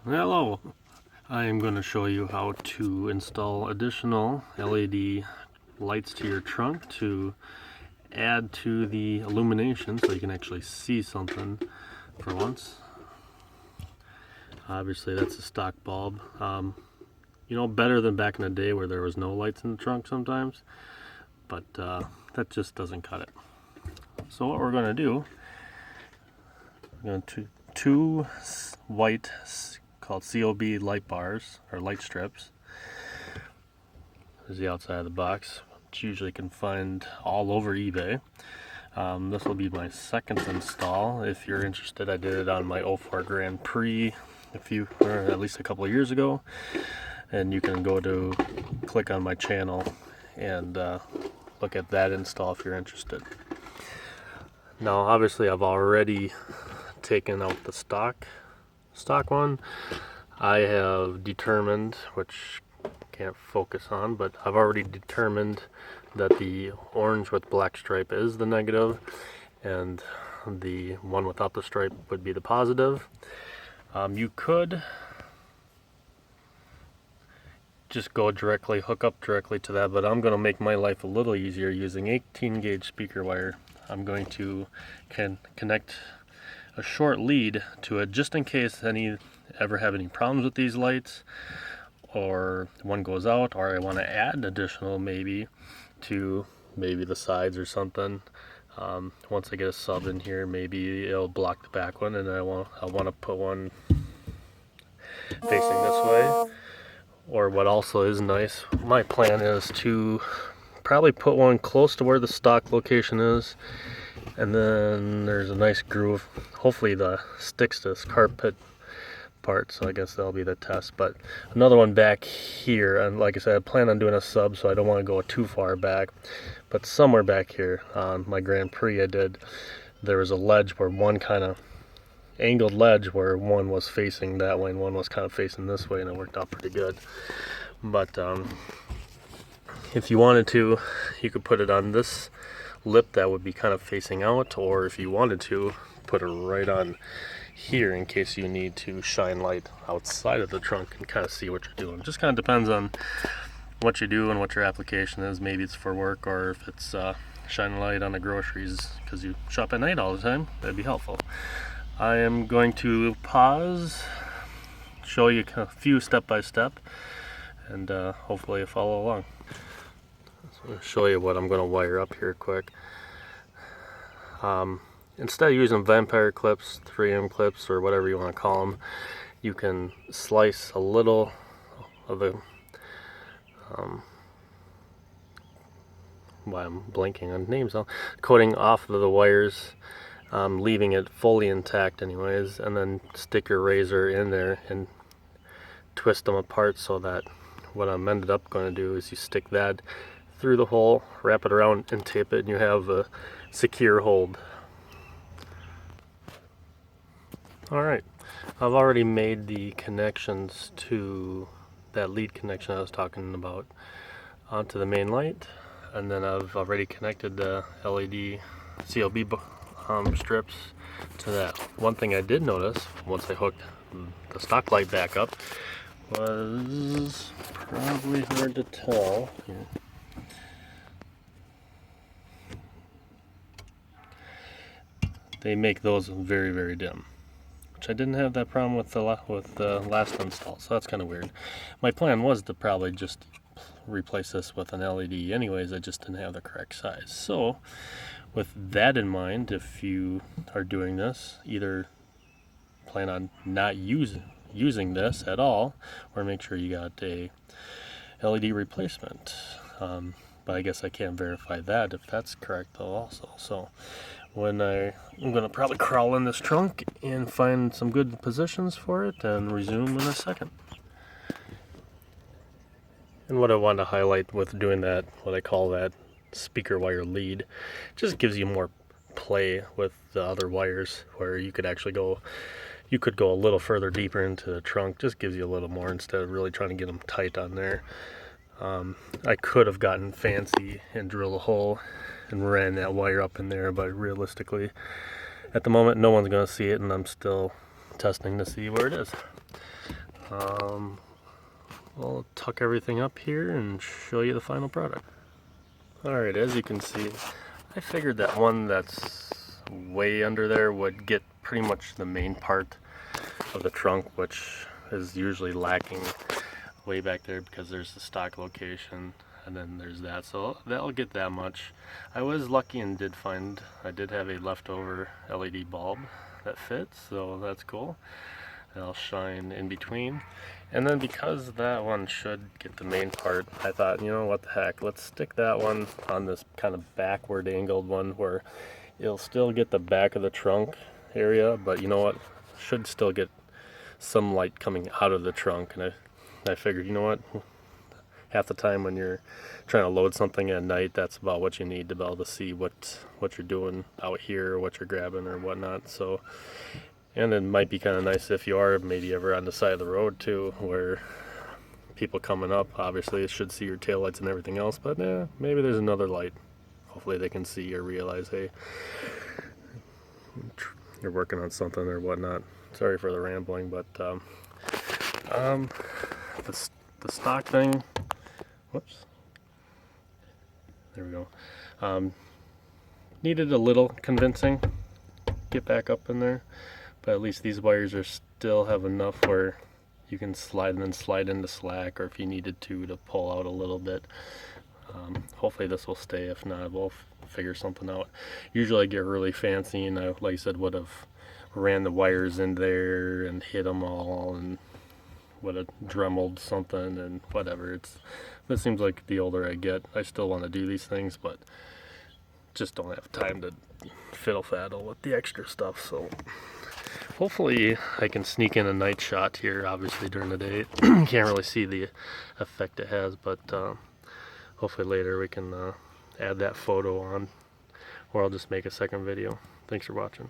Hello! I am going to show you how to install additional LED lights to your trunk to add to the illumination so you can actually see something for once. Obviously that's a stock bulb. You know, better than back in the day where there was no lights in the trunk sometimes, but that just doesn't cut it. So what we're going to do, we're going to two white called COB light bars or light strips. There's the outside of the box, which you usually can find all over eBay. This will be my second install. If you're interested, I did it on my 04 Grand Prix or at least a couple of years ago, and you can go to click on my channel and look at that install if you're interested. Now obviously I've already taken out the stock one. I have determined, which can't focus on, but I've already determined that the orange with black stripe is the negative and the one without the stripe would be the positive. You could just go directly, hook up directly to that, but I'm going to make my life a little easier using 18 gauge speaker wire. I'm going to connect a short lead to it just in case ever have any problems with these lights, or one goes out, or I want to add additional maybe to the sides or something. Once I get a sub in here, maybe it'll block the back one, and I want to put one facing this way. Or what also is nice, my plan is to probably put one close to where the stock location is, and then there's a nice groove. Hopefully the sticks to this carpet part, so I guess that'll be the test. But another one back here, and like I said, I plan on doing a sub, so I don't want to go too far back, but somewhere back here on my Grand Prix there was a ledge where one kind of angled ledge where one was facing that way and one was kind of facing this way, and it worked out pretty good. But if you wanted to, you could put it on this lip that would be kind of facing out, or if you wanted to, put it right on here in case you need to shine light outside of the trunk and kind of see what you're doing. Just kind of depends on what you do and what your application is. Maybe it's for work, or if it's shining light on the groceries because you shop at night all the time, that'd be helpful. I am going to pause, show you a few step by step, and hopefully you follow along. So I'm going to show you what I'm going to wire up here quick. Instead of using vampire clips, 3M clips, or whatever you want to call them, you can slice a little of the why I'm blanking on names now, coating off of the wires, leaving it fully intact anyways, and then stick your razor in there and twist them apart, so that what I'm ended up going to do is you stick that through the hole, wrap it around and tape it, and you have a secure hold. Alright, I've already made the connections to that lead connection I was talking about onto the main light, and then I've already connected the LED CLB strips to that. One thing I did notice once I hooked the stock light back up was probably hard to tell here. They make those very, very dim, which I didn't have that problem with the last install, so that's kind of weird. My plan was to probably just replace this with an LED anyways, I just didn't have the correct size. So with that in mind, if you are doing this, either plan on not using this at all, or make sure you got a LED replacement. But I guess I can't verify that if that's correct though also. So I'm going to probably crawl in this trunk and find some good positions for it and resume in a second. And what I want to highlight with doing that, what I call that speaker wire lead, just gives you more play with the other wires, where you could actually go a little further deeper into the trunk. Just gives you a little more instead of really trying to get them tight on there. I could have gotten fancy and drilled a hole and ran that wire up in there, but realistically at the moment no one's going to see it, and I'm still testing to see where it is. I'll tuck everything up here and show you the final product. Alright, as you can see, I figured that one that's way under there would get pretty much the main part of the trunk, which is usually lacking way back there because there's the stock location and then there's that, so that'll get that much. I was lucky and I did have a leftover LED bulb that fits, so that's cool. It'll shine in between. And then because that one should get the main part, I thought, you know what the heck, let's stick that one on this kind of backward angled one where it'll still get the back of the trunk area, but you know what, should still get some light coming out of the trunk. And I figured, you know what, half the time when you're trying to load something at night, that's about what you need to be able to see what you're doing out here, or what you're grabbing or whatnot. So, and it might be kind of nice if you are maybe ever on the side of the road too, where people coming up, obviously it should see your taillights and everything else, but maybe there's another light. Hopefully they can see or realize, hey, you're working on something or whatnot. Sorry for the rambling, but the stock thing, whoops, there we go, needed a little convincing, get back up in there, but at least these wires are still have enough where you can slide into slack, or if you needed to pull out a little bit. Hopefully this will stay. If not, we'll figure something out. Usually I get really fancy and I, like I said, would have ran the wires in there and hit them all and would have dremeled something and whatever. It seems like the older I get, I still want to do these things, but just don't have time to fiddle faddle with the extra stuff. So hopefully I can sneak in a night shot here. Obviously during the day can't really see the effect it has, but hopefully later we can add that photo on, or I'll just make a second video. Thanks for watching.